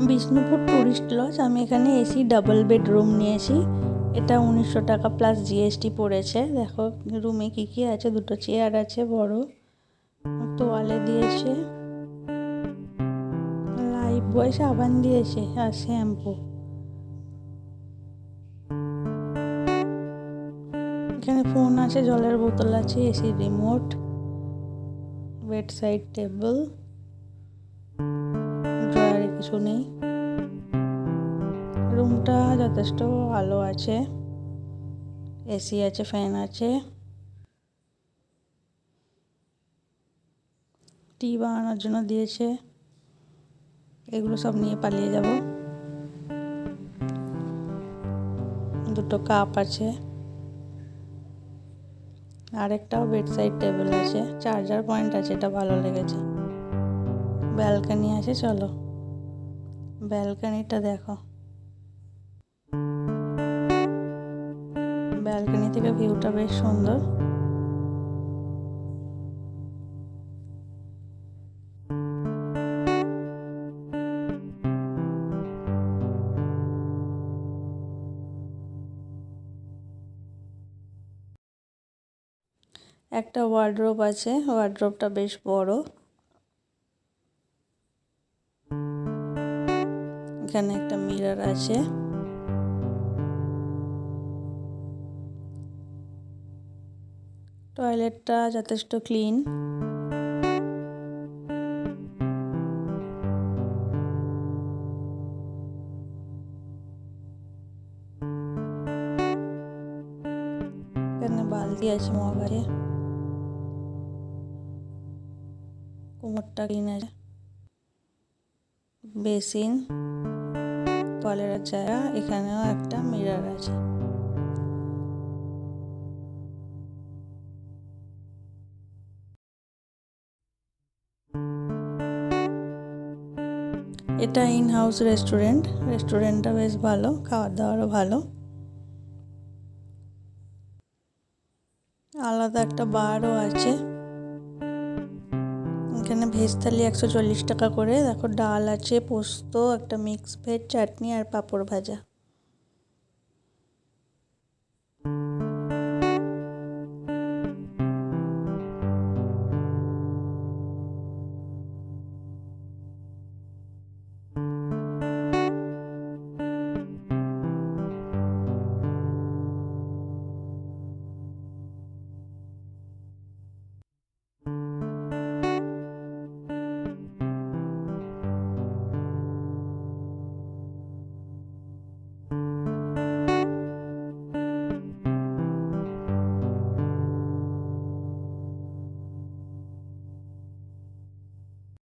Bishnupur tourist lodge. আমি এখানে AC double bedroom নিয়েছি। এটা 1900 টাকা প্লাস জিএসটি পড়েছে। দেখো রুমে কি কি আছে, দুটো চেয়ার আছে, বড় তোয়ালে দিয়েছে, লাইফ বয় সাবান দিয়েছে আর শ্যাম্পু। এখানে ফোন আছে, জলের বোতল আছে, AC remote, bed side table, ড্রয়ারে কিছু নেই। রুমটা যথেষ্ট ভালো আছে, এসি আছে, ফ্যান আছে, টি বানানোর জন্য দিয়েছে। এগুলো সব নিয়ে পালিয়ে যাব। দুটো কাপ আছে, আরেকটাও বেড সাইড টেবিল আছে, চার্জার পয়েন্ট আছে, এটা ভালো লেগেছে। ব্যালকনি আছে, চলো ব্যালকনিটা দেখো। ব্যালকনি থেকে ভিউটা বেশ সুন্দর। একটা ওয়ার্ড্রোব আছে, ওয়ার্ড্রোবটা বেশ বড়। এখানে একটা মিরর আছে। টয়লেটটা যথেষ্ট ক্লিন। এখানে বালতি আছে, মগ আছে, কোমরটা ক্লিন আছে, বেসিন, টয়লেটের জায়গা। এখানেও একটা মিরর আছে। এটা ইন হাউস রেস্টুরেন্ট। রেস্টুরেন্টটা বেশ ভালো, খাবার দাবারও ভালো। আলাদা একটা বারও আছে। এখানে ভেজ থালি 140 টাকা করে। দেখো ডাল আছে, পোস্ত, একটা মিক্স ভেজ, চাটনি আর পাঁপড় ভাজা।